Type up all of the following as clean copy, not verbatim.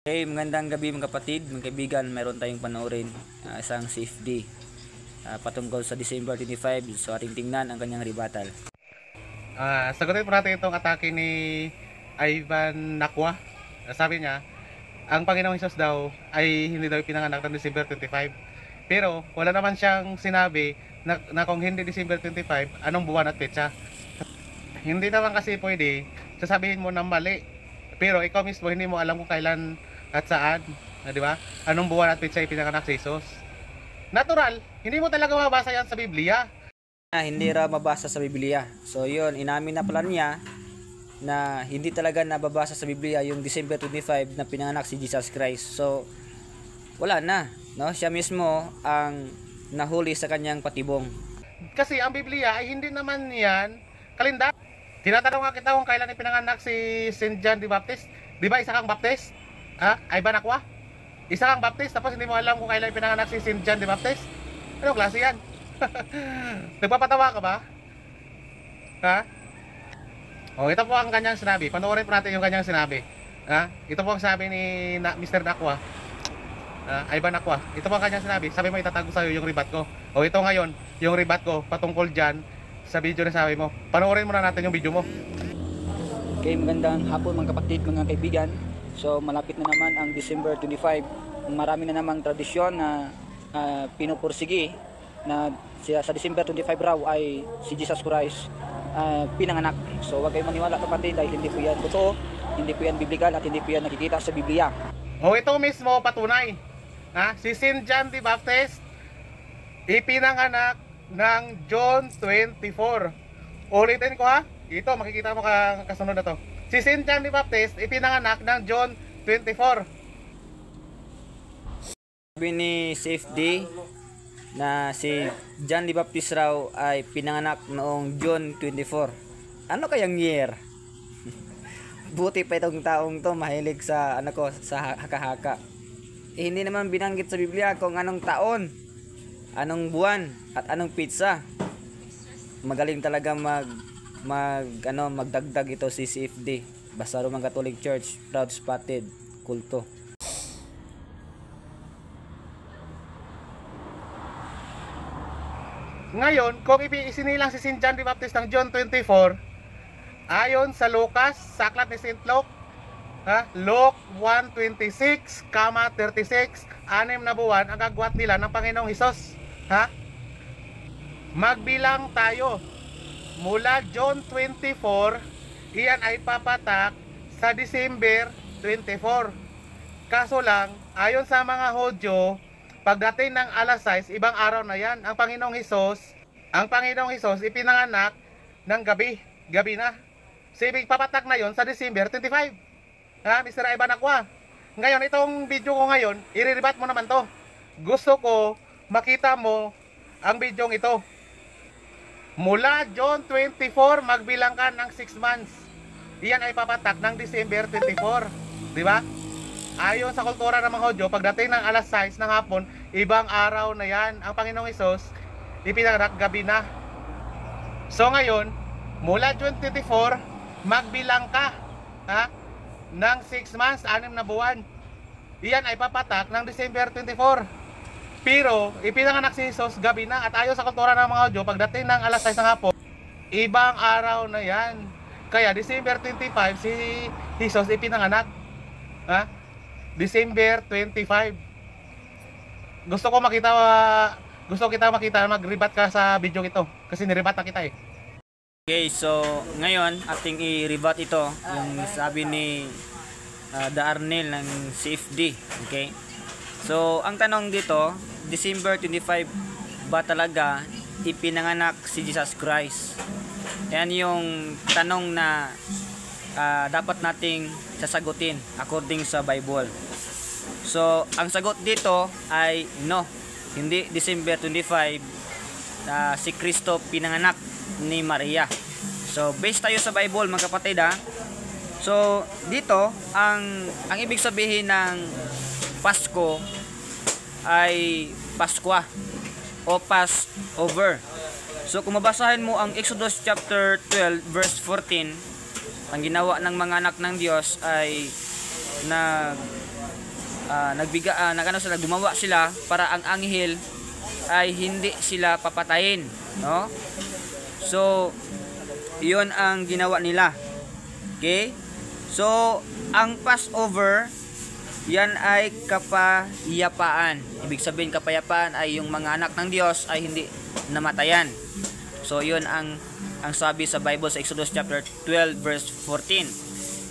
Okay, magandang gabi mga kapatid, mga kaibigan. Meron tayong panoorin isang CFD patungkol sa December 25. So ating tingnan ang kanyang rebuttal. Sagutin po natin itong atake ni Ivan Nakwa. Sabi niya, ang Panginoong Hesus daw ay hindi daw pinanganak ng December 25. Pero wala naman siyang sinabi na kung hindi December 25, anong buwan at petsa. Hindi naman kasi pwede sasabihin mo na mali, pero ikaw mismo hindi mo alam kung kailan at saan, di ba? Anong buwan at petsa ipinanganak si Jesus. Natural, hindi mo talaga mabasa yan sa Biblia. Hindi raw mabasa sa Biblia. So yun, inamin na pala niya na hindi talaga nababasa sa Biblia yung December 25 na pinanganak si Jesus Christ. So wala na, no? Siya mismo ang nahuli sa kanyang patibong. Kasi ang Biblia ay hindi naman yan kalendar. Tinatanong nga kita kung kailan ipinanganak si Saint John the Baptist. Di ba isa kang Baptist? Ivan Nakwa? Isa kang Baptist tapos hindi mo alam kung kailan ipinanganak si Saint John the Baptist? Anong klase yan? Nagpapatawa ka ba? Ito po ang kanyang sinabi. Panoorin po natin yung kanyang sinabi. Ito po ang sabi ni Mr. Nakwa. Ivan Nakwa. Ito po ang kanyang sinabi. Sabi mo itatago sa'yo yung ribat ko. Ito ngayon, yung ribat ko patungkol dyan sa video na sabi mo. Panoorin muna natin yung video mo. Okay, magandang hapon mga kapatid, mga kaibigan. So malapit na naman ang December 25. Marami na namang tradisyon na pinupursigi na sa December 25 raw ay si Jesus Christ pinanganak. So wag kayong maniwala kapatid dahil hindi po yan totoo, hindi po yan biblical at hindi po yan nakikita sa Biblia. Ito mismo patunay. Si Saint John the Baptist ipinanganak ng John 24. Ulitin ko ito makikita mo kasunod na to. Si Saint John the Baptist ipinanganak ng John 24. Sabi ni CFD na si John the Baptist raw ay pinanganak noong June 24. Ano kayang year? Buti pa itong taong to mahilig sa sa haka-haka. Hindi naman binanggit sa Biblia kung anong taon, anong buwan at anong pizza. Magaling talaga magdagdag ito si CFD. Basta Roman Catholic Church, proud spotted, kulto. Ngayon, kung isinilang si Saint John the Baptist ng John 24, ayon sa Lucas, sa aklat ni Saint Luke, Luke 1:26, 36, 6 na buwan ang agwat nila ng Panginoong Hesus. Magbilang tayo. Mula John 24, iyan ay papatak sa December 24. Kaso lang, ayon sa mga Hudyo, pagdating ng alas 6, ibang araw na yan. Ang Panginoong Hesus ipinanganak ng gabi na. So ibig papatak na yon sa December 25. Mr. Ivan Nakwa. Ngayon, itong video ko ngayon, iriribat mo naman to. Gusto ko makita mo ang video ito. Mula John 24, magbilang ka ng 6 months. Iyan ay papatak ng December 24. Di ba? Ayon sa kultura ng mga Hudyo, pagdating ng alas 6 ng hapon, ibang araw na yan. Ang Panginoong Hesus, ipinanganak gabi na. So ngayon, mula June 24, magbilang ka ng 6 months, 6 na buwan. Iyan ay papatak ng December 24. Pero ipinanganak si Jesus gabi na, at ayon sa kultura ng mga Hudyo, pagdating ng alas 6 ng hapon, ibang araw na yan. Kaya December 25 si Jesus ipinanganak. December 25. Gusto kita makita, mag-rebat ka sa video ito kasi nirebat na kita eh. Okay, so ngayon ating i-rebat ito yung sabi ni Darnell ng CFD. Okay, so ang tanong dito, December 25 ba talaga ipinanganak si Jesus Christ? Yan yung tanong na dapat nating sasagutin according sa Bible. So ang sagot dito ay no, hindi December 25 si Kristo pinanganak ni Maria. So based tayo sa Bible mga kapatid So dito ang ibig sabihin ng Pasko ay Paskwa o Passover. So kung mabasahin mo ang Exodus chapter 12 verse 14, ang ginawa ng mga anak ng Diyos ay gumawa sila para ang anghel ay hindi sila papatayin, no? So, iyon ang ginawa nila. Okay? So, ang Passover, yan ay kapayapaan. Ibig sabihin, kapayapaan ay yung mga anak ng Diyos ay hindi namatayan. So, yun ang sabi sa Bible sa Exodus chapter 12 verse 14.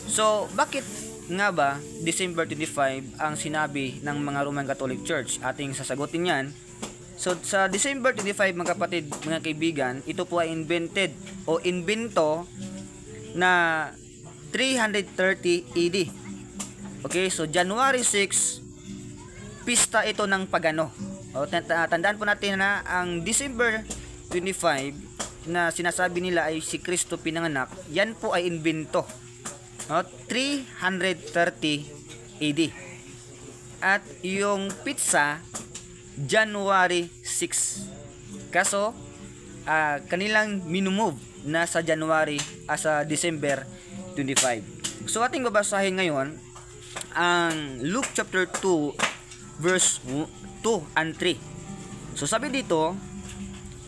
So, bakit nga ba December 25 ang sinabi ng mga Roman Catholic Church? Ating sasagutin yan. So, sa December 25, mga kapatid, mga kaibigan, ito po ay invento na 330 AD. Okay, so January 6, pista ito ng pagano. O, tandaan po natin na ang December 25 na sinasabi nila ay si Kristo pinanganak, yan po ay invento. 330 AD. At yung pizza, January 6. Kaso, kanilang minumove na sa sa December 25. So, ating babasahin ngayon ang Luke chapter 2 verse 2 and 3. So, sabi dito,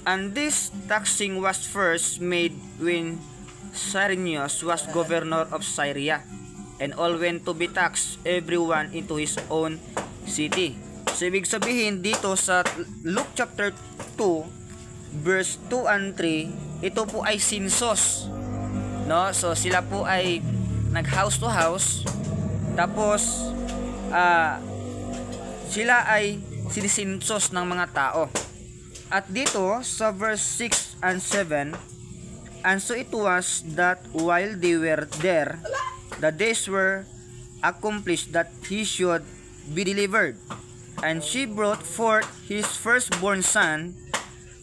and this taxing was first made when Cyrenius was governor of Syria, and all went to be taxed, everyone into his own city. So, ibig sabihin dito sa Luke chapter 2 verse 2 and 3, ito po ay census, no? So, sila po ay nag house to house, tapos sila ay sinisensus ng mga tao. At dito sa verse 6 and 7, and so it was that while they were there, the days were accomplished that he should be delivered. And she brought forth his firstborn son,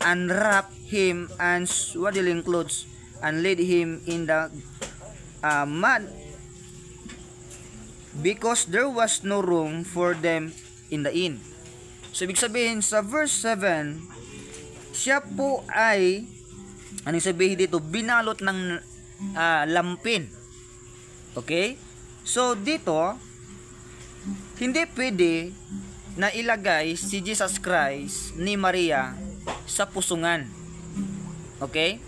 and wrapped him in swaddling clothes, and laid him in the mud, because there was no room for them in the inn. So, ibig sabihin, sa verse 7, siya po ay, anong sabihin dito, binalot ng lampin. Okay? So, dito, hindi pwede na ilagay si Jesus Christ ni Maria sa pusungan. Okay?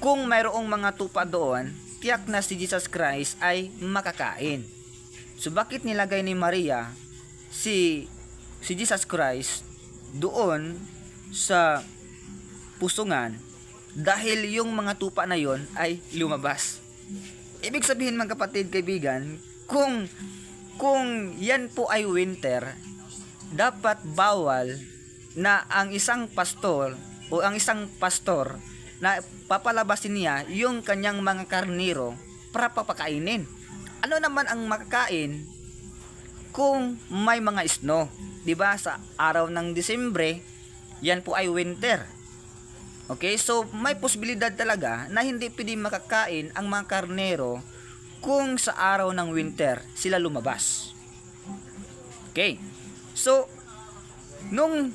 Kung mayroong mga tupa doon, tiyak na si Jesus Christ ay makakain. So, bakit nilagay ni Maria si Jesus Christ doon sa pusungan? Dahil yung mga tupa na yon ay lumabas. Ibig sabihin, mga kapatid, kaibigan, kung yan po ay winter, dapat bawal na ang isang pastor o ang isang pastor na papalabasin niya yung kanyang mga karnero para papakainin. Ano naman ang makakain kung may mga snow? 'Di ba? Sa araw ng Disyembre, yan po ay winter. Okay? So, may posibilidad talaga na hindi pwede makakain ang mga karnero kung sa araw ng winter sila lumabas. Okay? So, nung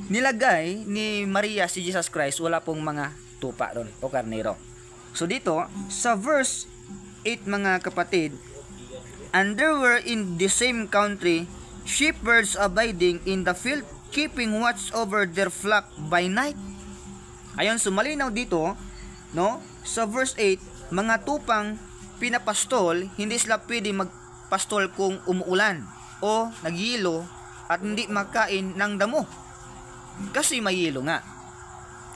nilagay ni Maria si Jesus Christ, wala pong mga tupa ron o karnero. So, dito, sa verse 8, mga kapatid, and there were in the same country shepherds abiding in the field, keeping watch over their flock by night. Ayon, sumalinaw dito, no? Sa verse 8, mga tupang pinapastol, hindi sila pwede magpastol kung umuulan o nagyelo at hindi makain ng damo kasi may yelo nga.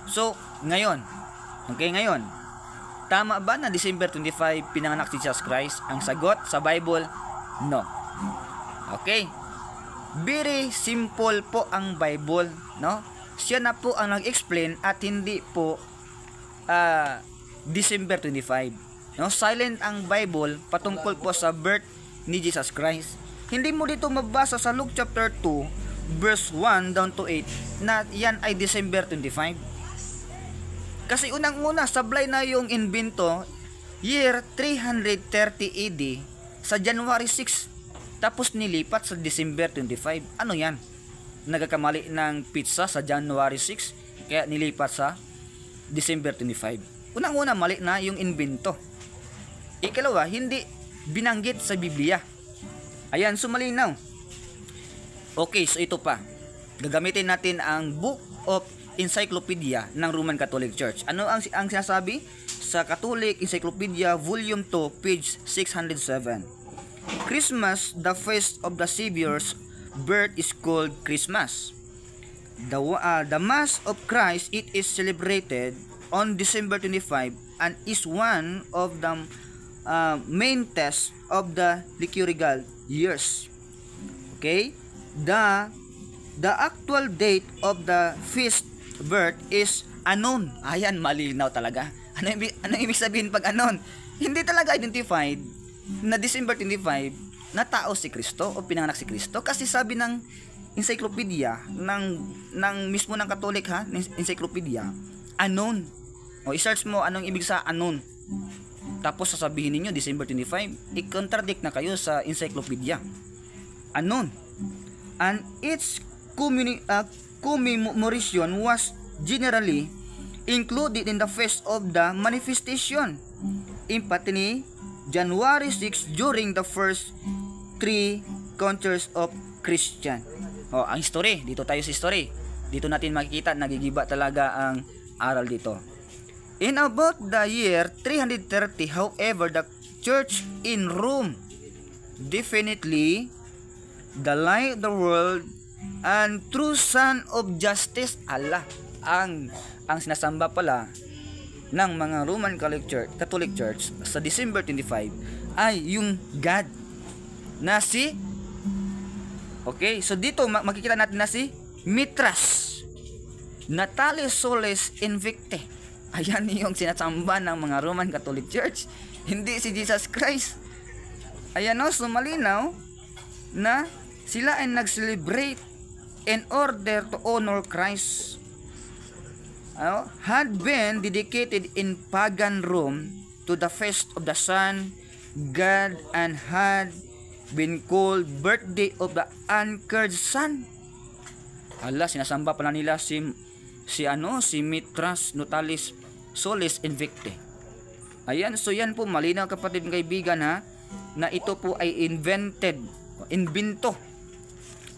So, ngayon, tama ba na December 25 pinanganak si Jesus Christ? Ang sagot sa Bible, no. Okay. Very simple po ang Bible, no? Siya na po ang nag-explain at hindi po December 25. No? Silent ang Bible patungkol po sa birth ni Jesus Christ. Hindi mo dito mabasa sa Luke chapter 2 verse 1 down to 8 na yan ay December 25. Kasi unang-una, sablay na yung invento year 330 AD sa January 6, tapos nilipat sa December 25. Ano yan? Nagkakamali ng pizza sa January 6, kaya nilipat sa December 25. Unang-una, mali na yung invento. Ikalawa, hindi binanggit sa Biblia. Ayan, sumalinaw. Okay, so ito pa. Gagamitin natin ang Book of Encyclopedia ng Roman Catholic Church. Ano ang sinasabi? Sa Catholic Encyclopedia Volume 2, page 607. Christmas, the feast of the Savior's birth, is called Christmas. The Mass of Christ, it is celebrated on December 25 and is one of the main tests of the liturgical years. Okay? The actual date of the feast birth is unknown. Ayan, malinaw talaga. Ano ibig sabihin pag unknown? Hindi talaga identified na December 25 na tao si Kristo o pinanganak si Kristo, kasi sabi ng encyclopedia ng mismo ng Catholic encyclopedia, unknown. O i-search mo anong ibig sa unknown. Tapos sasabihin niyo December 25, i-contradict na kayo sa encyclopedia. Unknown. And its commemoration was generally included in the feast of the manifestation in Patini, January 6, during the first 3 concerts of Christian. O, ang history, dito tayo sa history. Dito natin makikita, nagigiba talaga ang aral dito. In about the year 330, however, the church in Rome definitely the light of the world and true son of justice. Allah, ang sinasamba pala ng mga Roman Catholic Church sa December 25 ay yung God na si, okay, so dito makikita natin na si Mithras, Natalis Solis Invicte. Ayan yung sinasamba ng mga Roman Catholic Church, hindi si Jesus Christ. Ayan o, so malinaw na sila ay nag-celebrate in order to honor Christ. Had been dedicated in pagan Rome to the feast of the Sun God and had been called birthday of the anchored sun. Hala, sinasamba pala nila si Mithras Natalis Solis Invicte. Ayan, so yan po, malinaw kapatid kaibigan na ito po ay invento.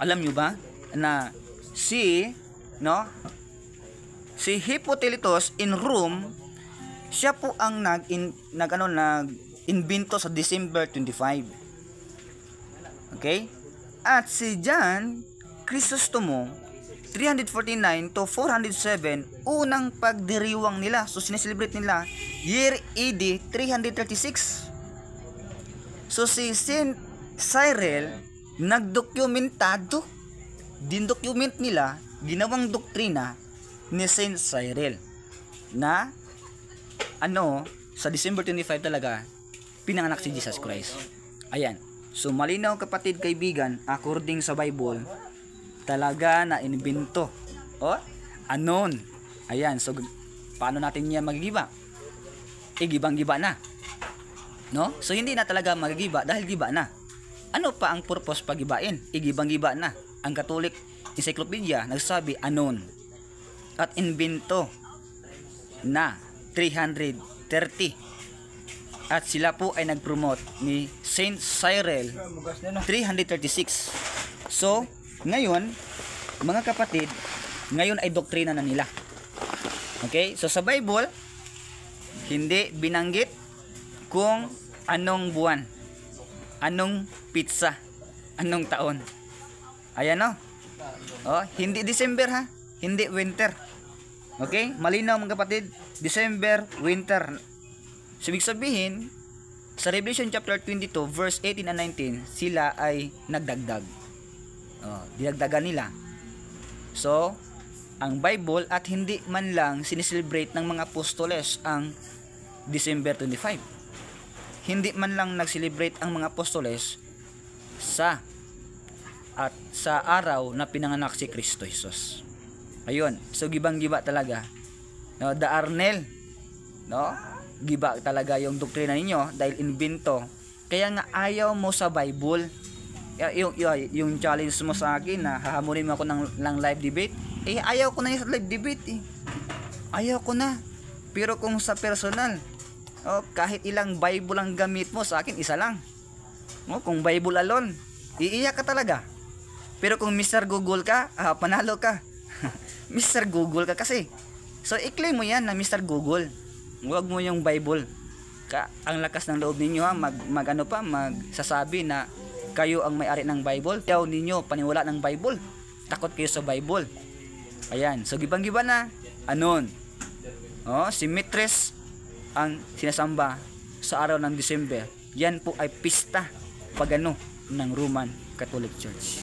Alam nyo ba na si Hippotelitos in Rome, siya po ang nag-invento sa December 25. Okay? At si John Chrysostom 349 to 407, unang pagdiriwang nila. So sineselebrate nila year AD 336. So si Saint Cyril dindocument nila, ginawang doktrina ni Saint Cyril na sa December 25 talaga pinanganak si Jesus Christ. Ayan. So malinaw kapatid kaibigan, according sa Bible, talaga na inimbento. Unknown. Ayan. So paano natin niya magigiba? Gibang-giba na. No? So hindi na talaga magigiba dahil giba na. Ano pa ang purpose pagibain? Igibang-giba na. Ang Catholic Encyclopedia nagsabi unknown at invento na 330. At sila po ay nag-promote ni Saint Cyril 336. So, ngayon, mga kapatid, ngayon ay doktrina na nila. Okay? So, sa Bible, hindi binanggit kung anong buwan, anong pizza, anong taon. Ayan o. Hindi December hindi winter. Okay? Malinaw mga kapatid, December, winter. So, ibig sabihin, sa Revelation chapter 22, verse 18 and 19, sila ay nagdagdag. Dinagdagan nila. So, ang Bible at hindi man lang sineselebrate ng mga apostoles ang December 25. Hindi man lang nag-celebrate ang mga apostoles sa araw na pinanganak si Kristo Jesus. Ayun, so gibang-giba talaga. The Arnel, giba talaga yung doktrina ninyo dahil invento. Kaya nga ayaw mo sa Bible. Yung challenge mo sa akin na hahamunin mo ako ng live debate. Ayaw ko na yung live debate. Ayaw ko na. Pero kung sa personal, kahit ilang Bible ang gamit mo, sa akin isa lang. Kung Bible alone, iiyak ka talaga. Pero kung Mr. Google ka, panalo ka. Mr. Google ka kasi. So i-claim mo yan na Mr. Google. Huwag mo yung Bible. Ang lakas ng loob ninyo magsasabi na kayo ang may-ari ng Bible. Ayaw ninyo paniwala ng Bible. Takot kayo sa Bible. Ayan. So gibang-giba na. Anon. Si Mithras ang sinasamba sa araw ng December. Yan po ay pista pagano ng Roman Catholic Church.